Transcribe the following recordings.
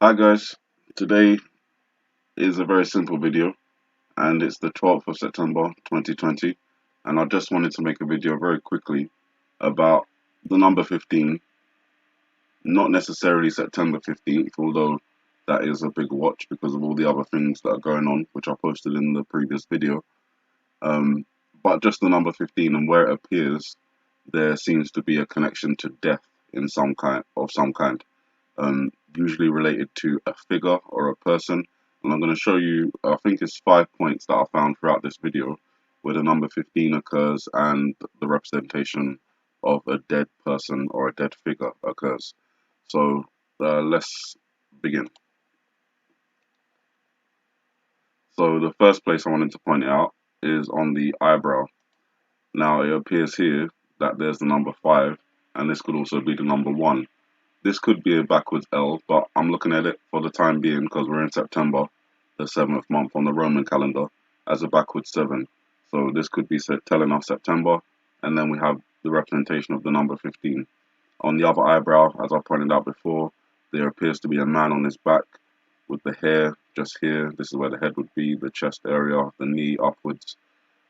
Hi guys, today is a very simple video and it's the 12th of September 2020, and I just wanted to make a video very quickly about the number 15, not necessarily September 15th, although that is a big watch because of all the other things that are going on, which I posted in the previous video, um, but just the number 15 and where it appears there seems to be a connection to death in some kind, usually related to a figure or a person. And I'm going to show you, I think it's 5 points that I found throughout this video where the number 15 occurs and the representation of a dead person or a dead figure occurs. So let's begin. So the first place I wanted to point out is on the eyebrow. Now it appears here that there's the number 5, and this could also be the number 1. This could be a backwards L, but I'm looking at it for the time being because we're in September, the 7th month on the Roman calendar, as a backwards 7. So this could be telling us September, and then we have the representation of the number 15. On the other eyebrow, as I pointed out before, there appears to be a man on his back with the hair just here. This is where the head would be, the chest area, the knee upwards,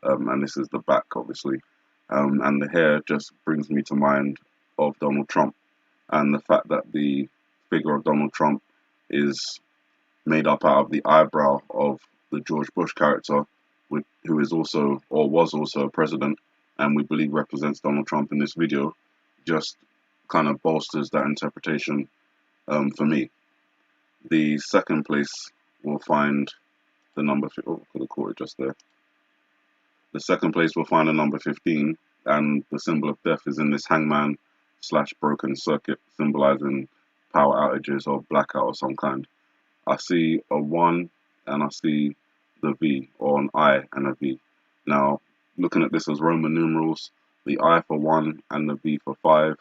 and this is the back, obviously. And the hair just brings me to mind of Donald Trump, and the fact that the figure of Donald Trump is made up out of the eyebrow of the George Bush character, who is also or was also a president, and we believe represents Donald Trump in this video, just kind of bolsters that interpretation for me. The second place we'll find the number. Oh, could have caught it just there. The second place we'll find a number 15, and the symbol of death is in this hangman / broken circuit, symbolizing power outages or blackout of some kind. I see a 1 and I see the V, or an I and a V. Now, looking at this as Roman numerals, the I for 1 and the V for 5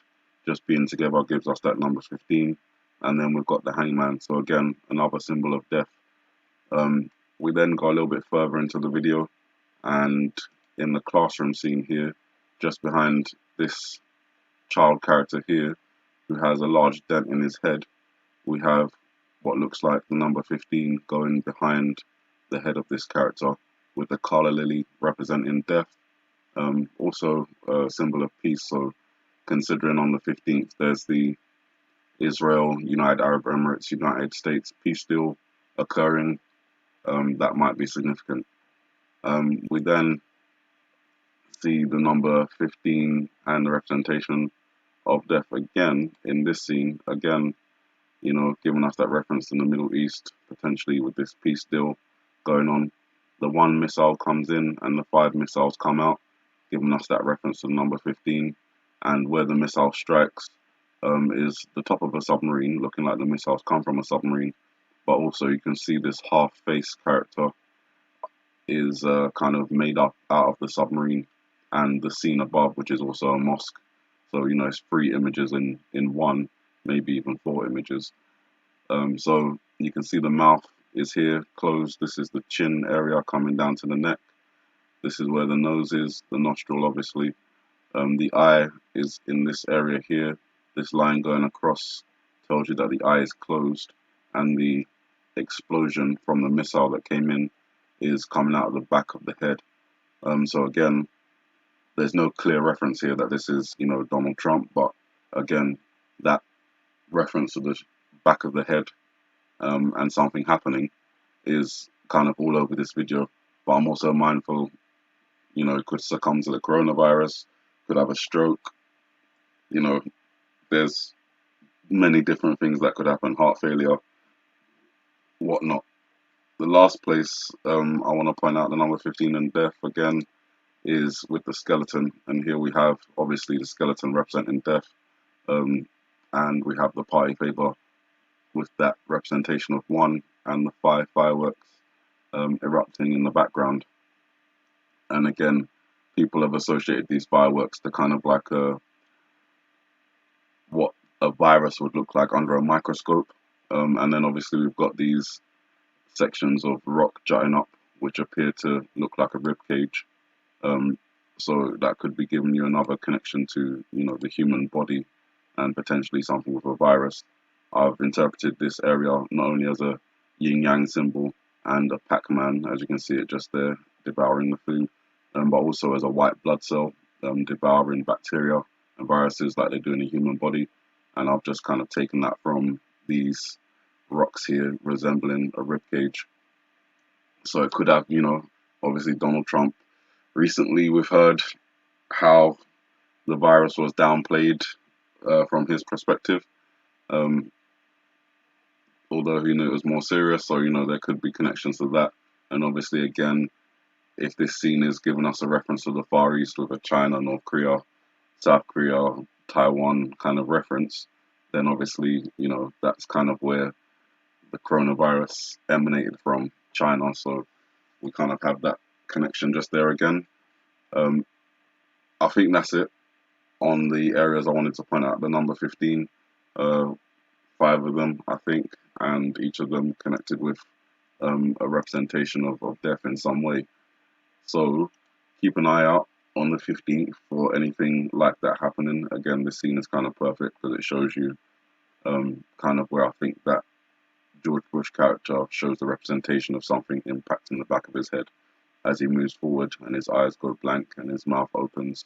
just being together gives us that number 15. And then we've got the hangman, so again, another symbol of death. We then go a little bit further into the video, and in the classroom scene here, just behind this child character here, who has a large dent in his head, we have what looks like the number 15 going behind the head of this character, with the calla lily representing death. Also a symbol of peace, so considering on the 15th there's the Israel, United Arab Emirates, United States peace deal occurring, that might be significant. We then see the number 15 and the representation of death again in this scene, again, giving us that reference in the Middle East, potentially with this peace deal going on. The 1 missile comes in and the 5 missiles come out, giving us that reference to the number 15. And where the missile strikes is the top of a submarine, looking like the missiles come from a submarine. But also you can see this half-face character is kind of made up out of the submarine and the scene above, which is also a mosque. So, it's 3 images in one, maybe even 4 images. So you can see the mouth is here, closed. This is the chin area coming down to the neck. This is where the nose is, the nostril, obviously. The eye is in this area here. This line going across tells you that the eye is closed, and the explosion from the missile that came in is coming out of the back of the head. So again, there's no clear reference here that this is, Donald Trump, but again, that reference to the back of the head and something happening is kind of all over this video. But I'm also mindful, could succumb to the coronavirus, could have a stroke, there's many different things that could happen, heart failure, whatnot. The last place I want to point out the number 15 and death again is with the skeleton, and here we have obviously the skeleton representing death, and we have the party favor with that representation of 1 and the 5 fireworks erupting in the background. And again, people have associated these fireworks to kind of like what a virus would look like under a microscope, and then obviously we've got these sections of rock jutting up which appear to look like a rib cage. So that could be giving you another connection to, the human body and potentially something with a virus. I've interpreted this area not only as a yin yang symbol and a Pac-Man, as you can see it just there, devouring the food, but also as a white blood cell, devouring bacteria and viruses like they do in the human body. And I've just kind of taken that from these rocks here, resembling a rib cage. So it could have, obviously Donald Trump. Recently, we've heard how the virus was downplayed from his perspective. Um, Although he knew it was more serious, so there could be connections to that. And obviously, again, if this scene is giving us a reference to the Far East with a China, North Korea, South Korea, Taiwan kind of reference, then obviously, that's kind of where the coronavirus emanated from, China. So we kind of have that connection just there again. Um, I think that's it on the areas I wanted to point out. The number 15, uh, 5 of them, I think, and each of them connected with a representation of death in some way. So keep an eye out on the 15th for anything like that happening. Again, this scene is kind of perfect because it shows you kind of where I think that George Bush character shows the representation of something impacting the back of his head as he moves forward and his eyes go blank and his mouth opens.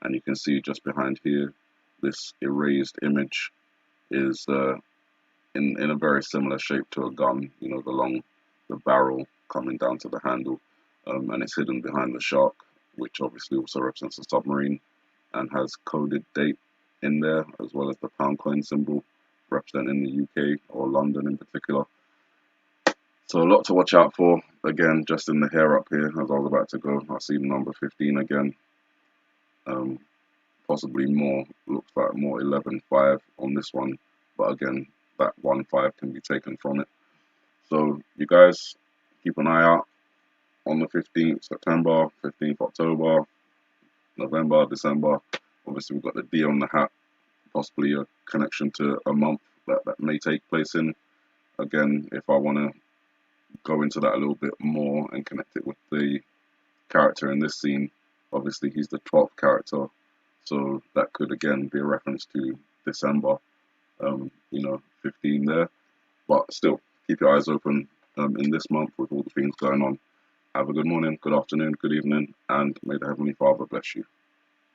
And you can see just behind here, this erased image is in a very similar shape to a gun, the barrel coming down to the handle, and it's hidden behind the shark, which obviously also represents a submarine and has coded date in there, as well as the pound coin symbol representing the UK or London in particular. So a lot to watch out for. Again, just in the hair up here, as I was about to go, I see the number 15 again. Possibly more, looks like more 11-5 on this one, but again, that 1-5 can be taken from it. So you guys keep an eye out on the 15th September, 15th October, November, December. Obviously, we've got the D on the hat, possibly a connection to a month that may take place in. Again, if I want to go into that a little bit more and connect it with the character in this scene, obviously he's the 12th character, so that could again be a reference to December, 15 there. But still, keep your eyes open in this month with all the things going on. Have a good morning, good afternoon, good evening, and may the Heavenly Father bless you.